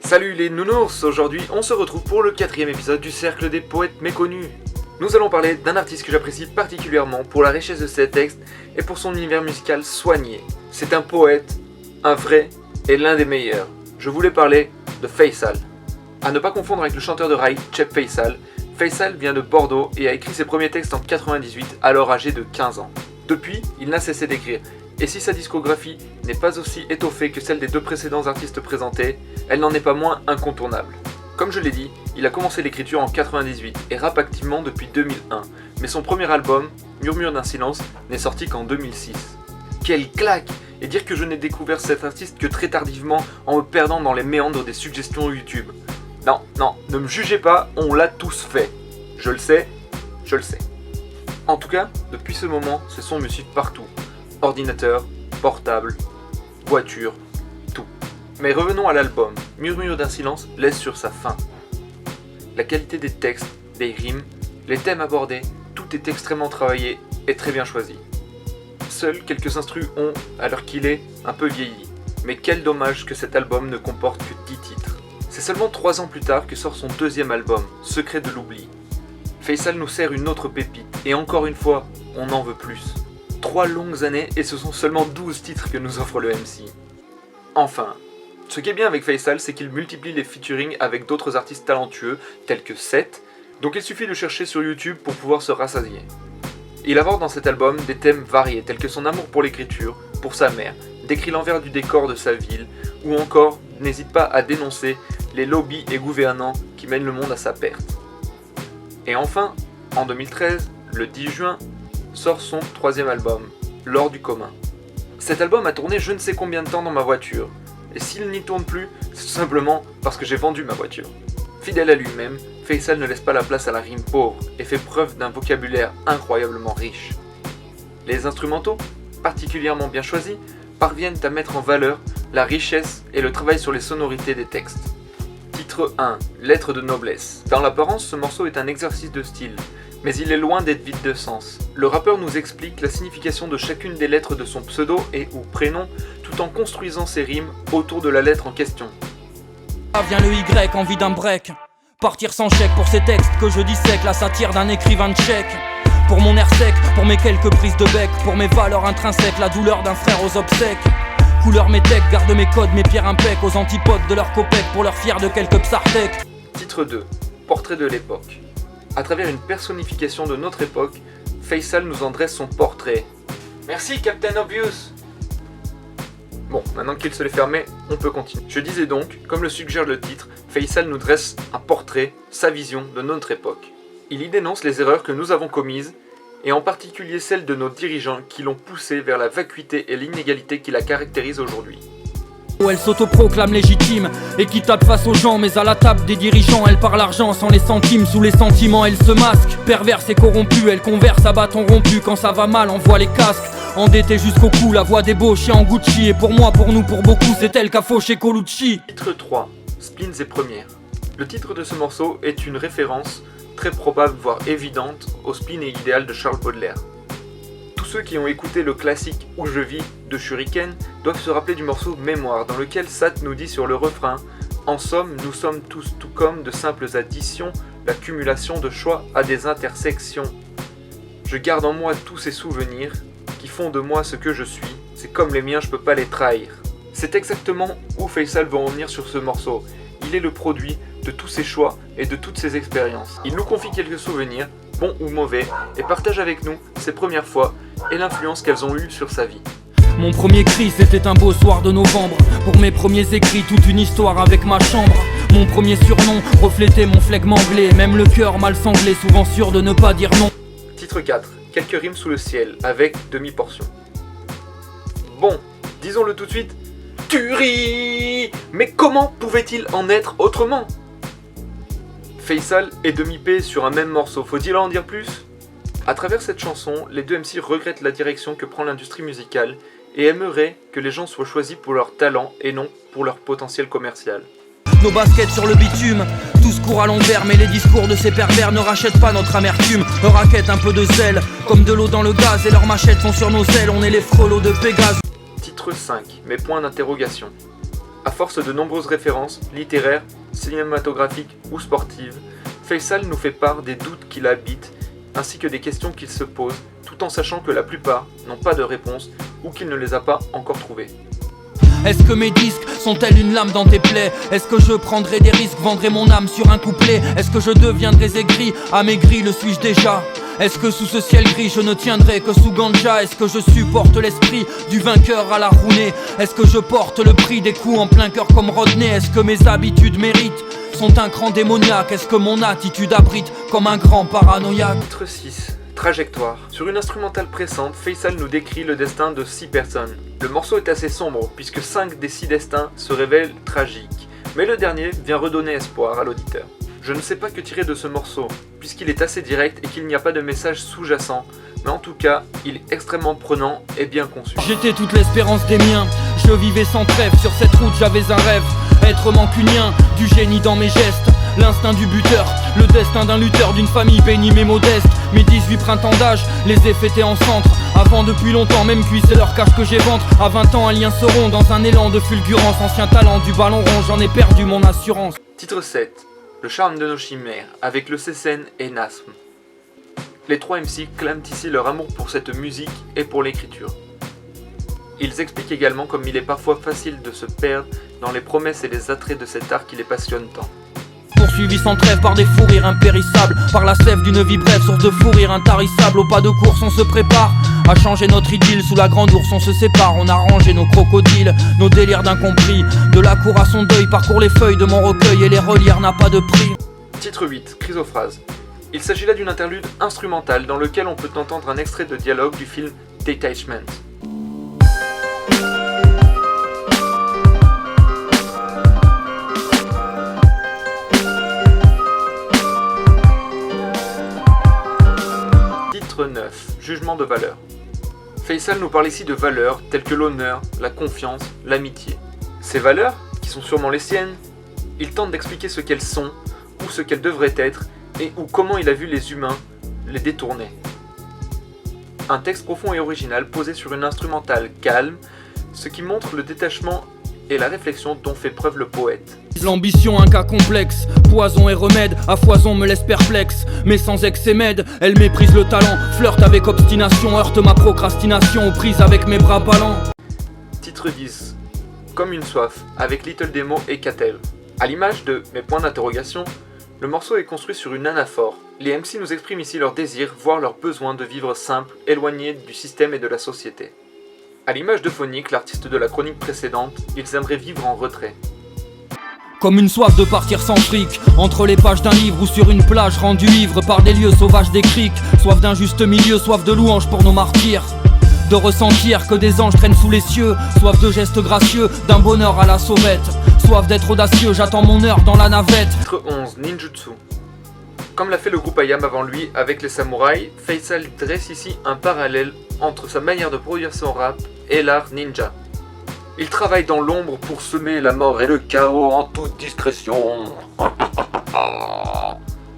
Salut les nounours, aujourd'hui on se retrouve pour le 4e épisode du Cercle des Poètes Méconnus. Nous allons parler d'un artiste que j'apprécie particulièrement pour la richesse de ses textes et pour son univers musical soigné. C'est un poète, un vrai et l'un des meilleurs. Je voulais parler de Faisal. À ne pas confondre avec le chanteur de raï, Cheb Faisal. Faisal vient de Bordeaux et a écrit ses premiers textes en 98, alors âgé de 15 ans. Depuis, il n'a cessé d'écrire. Et si sa discographie n'est pas aussi étoffée que celle des deux précédents artistes présentés, elle n'en est pas moins incontournable. Comme je l'ai dit, il a commencé l'écriture en 98 et rappe activement depuis 2001, mais son premier album, Murmure d'un silence, n'est sorti qu'en 2006. Quelle claque! Et dire que je n'ai découvert cet artiste que très tardivement en me perdant dans les méandres des suggestions YouTube. Non, ne me jugez pas, on l'a tous fait. Je le sais. En tout cas, depuis ce moment, ces sons me suivent partout. Ordinateur, portable, voiture, tout. Mais revenons à l'album. Murmure d'un silence laisse sur sa fin. La qualité des textes, des rimes, les thèmes abordés, tout est extrêmement travaillé et très bien choisi. Seuls quelques instrus ont, à l'heure qu'il est, un peu vieilli. Mais quel dommage que cet album ne comporte que 10 titres. C'est seulement 3 ans plus tard que sort son deuxième album, Secret de l'oubli. Faisal nous sert une autre pépite, et encore une fois, on en veut plus. 3 longues années et ce sont seulement 12 titres que nous offre le MC. Enfin, ce qui est bien avec Faisal, c'est qu'il multiplie les featuring avec d'autres artistes talentueux, tels que Seth, donc il suffit de chercher sur YouTube pour pouvoir se rassasier. Il aborde dans cet album des thèmes variés, tels que son amour pour l'écriture, pour sa mère, décrit l'envers du décor de sa ville, ou encore n'hésite pas à dénoncer les lobbies et gouvernants qui mènent le monde à sa perte. Et enfin, en 2013, le 10 juin, sort son 3e album, L'or du commun. Cet album a tourné je ne sais combien de temps dans ma voiture, et s'il n'y tourne plus, c'est tout simplement parce que j'ai vendu ma voiture. Fidèle à lui-même, Faisal ne laisse pas la place à la rime pauvre et fait preuve d'un vocabulaire incroyablement riche. Les instrumentaux, particulièrement bien choisis, parviennent à mettre en valeur la richesse et le travail sur les sonorités des textes. Titre 1, Lettre de noblesse. Dans l'apparence, ce morceau est un exercice de style, mais il est loin d'être vide de sens. Le rappeur nous explique la signification de chacune des lettres de son pseudo et ou prénom, tout en construisant ses rimes autour de la lettre en question. Vient le Y, envie d'un break. Partir sans chèque pour ces textes que je dissèque, la satire d'un écrivain de chèque. Pour mon air sec, pour mes quelques prises de bec, pour mes valeurs intrinsèques, la douleur d'un frère aux obsèques. Couleur métèque, garde mes codes, mes pierres impec, aux antipodes de leur copec, pour leur fier de quelques psartèques. Titre 2, Portrait de l'époque. À travers une personnification de notre époque, Faisal nous en dresse son portrait. Merci Captain Obvious. Bon, maintenant qu'il se l'est fermé, on peut continuer. Je disais donc, comme le suggère le titre, Faisal nous dresse un portrait, sa vision de notre époque. Il y dénonce les erreurs que nous avons commises, et en particulier celles de nos dirigeants qui l'ont poussé vers la vacuité et l'inégalité qui la caractérisent aujourd'hui. Où elle s'autoproclame légitime, équitable face aux gens, mais à la table des dirigeants, elle parle argent sans les centimes, sous les sentiments elle se masque. Perverse et corrompue, elle converse à bâton rompu, quand ça va mal envoie les casques. Endettée jusqu'au cou, la voix débauchée en Gucci, et pour moi, pour nous, pour beaucoup, c'est elle qu'a fauché Colucci. Titre 3, Spleens et premières. Le titre de ce morceau est une référence très probable, voire évidente, au spleen et idéal de Charles Baudelaire. Tous ceux qui ont écouté le classique Où je vis de Shuriken doivent se rappeler du morceau Mémoire, dans lequel Sat nous dit sur le refrain « En somme, nous sommes tous tout comme de simples additions, l'accumulation de choix à des intersections. Je garde en moi tous ces souvenirs qui font de moi ce que je suis, c'est comme les miens, je peux pas les trahir. » C'est exactement où Faisal veut en venir sur ce morceau. Il est le produit de tous ses choix et de toutes ses expériences. Il nous confie quelques souvenirs, bons ou mauvais, et partage avec nous ses premières fois et l'influence qu'elles ont eue sur sa vie. Mon premier cri c'était un beau soir de novembre. Pour mes premiers écrits, toute une histoire avec ma chambre. Mon premier surnom reflétait mon flegme anglais. Même le cœur mal sanglé, souvent sûr de ne pas dire non. Titre 4, quelques rimes sous le ciel, avec demi-portion. Bon, disons-le tout de suite, tuerie! Mais comment pouvait-il en être autrement? Faisal et demi-P sur un même morceau, faut-il en dire plus? À travers cette chanson, les deux MC regrettent la direction que prend l'industrie musicale et aimeraient que les gens soient choisis pour leur talent et non pour leur potentiel commercial. Nos baskets sur le bitume, tous courent à l'envers, mais les discours de ces pervers ne rachètent pas notre amertume. Leur raquette un peu de zèle, comme de l'eau dans le gaz, et leurs machettes sont sur nos ailes, on est les frelots de Pégase. Titre 5, mes points d'interrogation. À force de nombreuses références, littéraires, cinématographiques ou sportives, Faisal nous fait part des doutes qui l'habitent, ainsi que des questions qu'il se pose, tout en sachant que la plupart n'ont pas de réponse ou qu'il ne les a pas encore trouvées. Est-ce que mes disques sont-elles une lame dans tes plaies? Est-ce que je prendrai des risques, vendrai mon âme sur un couplet? Est-ce que je deviendrai aigri, amaigri, le suis-je déjà? Est-ce que sous ce ciel gris je ne tiendrai que sous ganja? Est-ce que je supporte l'esprit du vainqueur à la rounée? Est-ce que je porte le prix des coups en plein cœur comme Rodney? Est-ce que mes habitudes méritent sont un cran démoniaque? Est-ce que mon attitude abrite comme un grand paranoïaque? Titre 6. Trajectoire. Sur une instrumentale pressante, Faisal nous décrit le destin de 6 personnes. Le morceau est assez sombre, puisque 5 des 6 destins se révèlent tragiques. Mais le dernier vient redonner espoir à l'auditeur. Je ne sais pas que tirer de ce morceau, puisqu'il est assez direct et qu'il n'y a pas de message sous-jacent. Mais en tout cas, il est extrêmement prenant et bien conçu. J'étais toute l'espérance des miens, je vivais sans trêve. Sur cette route j'avais un rêve, être mancunien, du génie dans mes gestes, l'instinct du buteur, le destin d'un lutteur, d'une famille bénie mais modeste. Mes 18 printemps d'âge, les ai fêtés en centre. Avant depuis longtemps, même cuit, c'est leur cache que j'ai ventre. À 20 ans, un lien se rompt dans un élan de fulgurance. Ancien talent du ballon rond, j'en ai perdu mon assurance. Titre 7. Le charme de nos chimères, avec le Cécène et Nasm. Les 3 MC clament ici leur amour pour cette musique et pour l'écriture. Ils expliquent également comme il est parfois facile de se perdre dans les promesses et les attraits de cet art qui les passionne tant. Poursuivi sans trêve par des fous rires impérissables, par la sève d'une vie brève, source de fou rire intarissable. Au pas de course on se prépare à changer notre idylle. Sous la grande ours on se sépare, on a rangé nos crocodiles, nos délires d'incompris. De la cour à son deuil, parcours les feuilles de mon recueil et les relire n'a pas de prix. Titre 8. Chrysophrase. Il s'agit là d'une interlude instrumentale dans lequel on peut entendre un extrait de dialogue du film Detachment. Titre 9. Jugement de valeur. Faisal nous parle ici de valeurs telles que l'honneur, la confiance, l'amitié. Ces valeurs, qui sont sûrement les siennes, il tente d'expliquer ce qu'elles sont, ou ce qu'elles devraient être, et ou comment il a vu les humains les détourner. Un texte profond et original posé sur une instrumentale calme, ce qui montre le détachement et la réflexion dont fait preuve le poète. L'ambition, un cas complexe, poison et remède, à foison me laisse perplexe, mais sans excès m'aide, elle méprise le talent, flirte avec obstination, heurte ma procrastination, aux prises avec mes bras ballants. Titre 10. Comme une soif, avec Little Demo et Catel. À l'image de mes points d'interrogation, le morceau est construit sur une anaphore. Les MC nous expriment ici leur désir, voire leur besoin de vivre simple, éloigné du système et de la société. À l'image de Phonique, l'artiste de la chronique précédente, ils aimeraient vivre en retrait. Comme une soif de partir sans fric, entre les pages d'un livre ou sur une plage rendue ivre par des lieux sauvages des criques. Soif d'un juste milieu, soif de louange pour nos martyrs. De ressentir que des anges traînent sous les cieux. Soif de gestes gracieux, d'un bonheur à la sauvette. Soif d'être audacieux, j'attends mon heure dans la navette. Titre 11. Ninjutsu. Comme l'a fait le groupe IAM avant lui avec les samouraïs, Faisal dresse ici un parallèle entre sa manière de produire son rap et l'art ninja. Il travaille dans l'ombre pour semer la mort et le chaos en toute discrétion.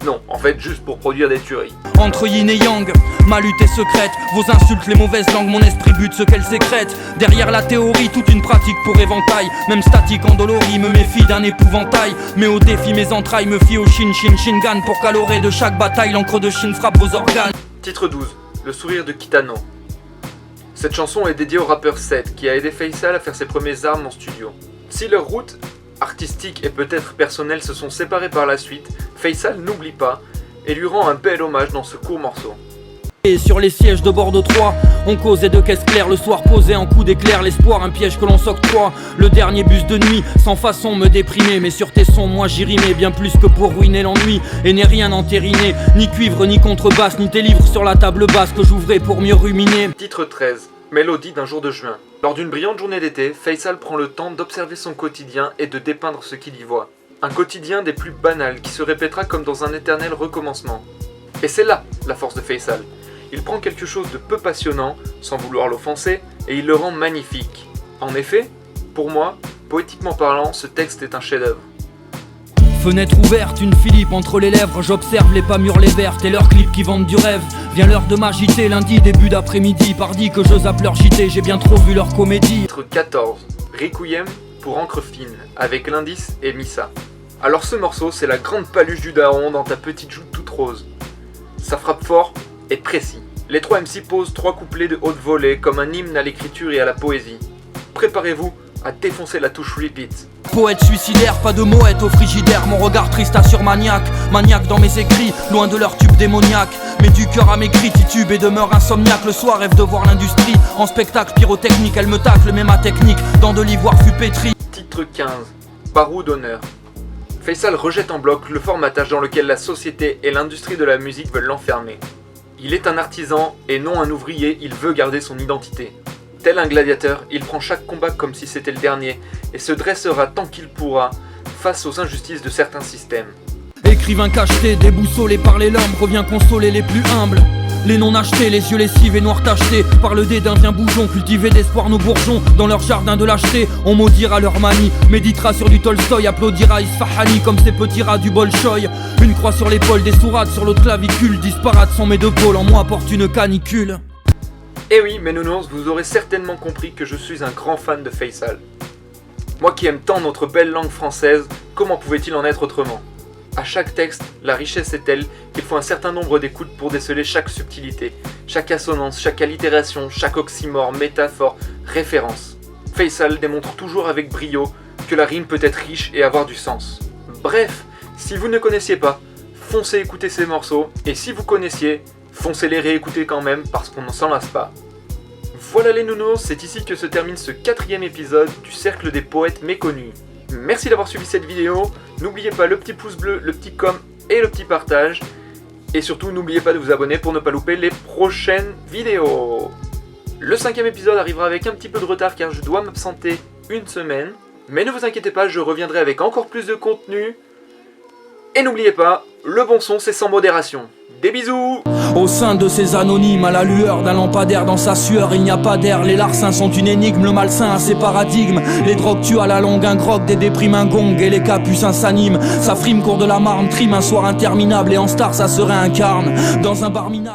Non, en fait juste pour produire des tueries. Entre yin et yang, ma lutte est secrète. Vos insultes, les mauvaises langues, mon esprit bute ce qu'elles sécrètent. Derrière la théorie, toute une pratique pour éventail. Même statique endolorie, me méfie d'un épouvantail. Mais au défi, mes entrailles me fient au Shingan. Pour calorer de chaque bataille, l'encre de Shin frappe vos organes. Titre 12. Le sourire de Kitano. Cette chanson est dédiée au rappeur Seth qui a aidé Faisal à faire ses premières armes en studio. Si leurs routes artistiques et peut-être personnelles se sont séparées par la suite, Faisal n'oublie pas et lui rend un bel hommage dans ce court morceau. Et sur les sièges de Bordeaux 3, on causait de caisses claires, le soir posé en coup d'éclair, l'espoir, un piège que l'on s'octroie. Le dernier bus de nuit, sans façon me déprimer, mais sur tes sons, moi j'y rimais bien plus que pour ruiner l'ennui. Et n'ai rien entériné, ni cuivre, ni contrebasse, ni tes livres sur la table basse que j'ouvrais pour mieux ruminer. Titre 13. Mélodie d'un jour de juin. Lors d'une brillante journée d'été, Faisal prend le temps d'observer son quotidien et de dépeindre ce qu'il y voit. Un quotidien des plus banals qui se répétera comme dans un éternel recommencement. Et c'est là la force de Faisal. Il prend quelque chose de peu passionnant, sans vouloir l'offenser, et il le rend magnifique. En effet, pour moi, poétiquement parlant, ce texte est un chef-d'œuvre. Fenêtre ouverte, une Philippe entre les lèvres, j'observe les pas mûres, les vertes et leurs clips qui vendent du rêve. Vient l'heure de m'agiter, lundi, début d'après-midi, pardi que je zappe leur JT, j'ai bien trop vu leur comédie. Titre 14. Requiem pour encre fine, avec l'indice et Missa. Alors ce morceau, c'est la grande paluche du daron dans ta petite joue toute rose. Ça frappe fort et précis. Les 3 MC posent 3 couplets de haute volée comme un hymne à l'écriture et à la poésie. Préparez-vous à défoncer la touche repeat. Poète suicidaire, pas de moette au frigidaire. Mon regard triste assure maniaque. Maniaque dans mes écrits, loin de leur tube démoniaque. Mais du cœur à mes cris, titube et demeure insomniaque. Le soir rêve de voir l'industrie en spectacle pyrotechnique. Elle me tacle mais ma technique dans de l'ivoire fut pétri. Titre 15, Barou d'honneur. Faisal rejette en bloc le formatage dans lequel la société et l'industrie de la musique veulent l'enfermer. Il est un artisan et non un ouvrier, il veut garder son identité. Tel un gladiateur, il prend chaque combat comme si c'était le dernier et se dressera tant qu'il pourra face aux injustices de certains systèmes. Écrivain cacheté, déboussolé par les lames, revient consoler les plus humbles. Les non achetés, les yeux lessivés, noirs tachetés par le dédain vient bougeon, cultiver d'espoir nos bourgeons. Dans leur jardin de lâcheté, on maudira leur manie. Méditera sur du Tolstoï, applaudira Isfahani comme ces petits rats du Bolchoï. Une croix sur l'épaule, des sourates sur l'autre clavicule. Disparate sans mes deux pôles, en moi porte une canicule. Eh oui, mes nounours, vous aurez certainement compris que je suis un grand fan de Faisal. Moi qui aime tant notre belle langue française, comment pouvait-il en être autrement ? À chaque texte, la richesse est telle qu'il faut un certain nombre d'écoutes pour déceler chaque subtilité, chaque assonance, chaque allitération, chaque oxymore, métaphore, référence. Faisal démontre toujours avec brio que la rime peut être riche et avoir du sens. Bref, si vous ne connaissiez pas, foncez écouter ces morceaux, et si vous connaissiez, foncez les réécouter quand même parce qu'on ne s'en lasse pas. Voilà les nounours, c'est ici que se termine ce 4e épisode du Cercle des Poètes Méconnus. Merci d'avoir suivi cette vidéo, n'oubliez pas le petit pouce bleu, le petit com et le petit partage. Et surtout n'oubliez pas de vous abonner pour ne pas louper les prochaines vidéos. Le 5e épisode arrivera avec un petit peu de retard car je dois m'absenter une semaine. Mais ne vous inquiétez pas, je reviendrai avec encore plus de contenu. Et n'oubliez pas, le bon son c'est sans modération. Des bisous! Au sein de ces anonymes, à la lueur d'un lampadaire dans sa sueur, il n'y a pas d'air. Les larcins sont une énigme, le malsain a ses paradigmes. Les drogues tuent à la longue, un grog, des déprimes, un gong. Et les capucins s'animent, sa frime court de la marne, trime un soir interminable. Et en star ça serait un carne, dans un bar minable.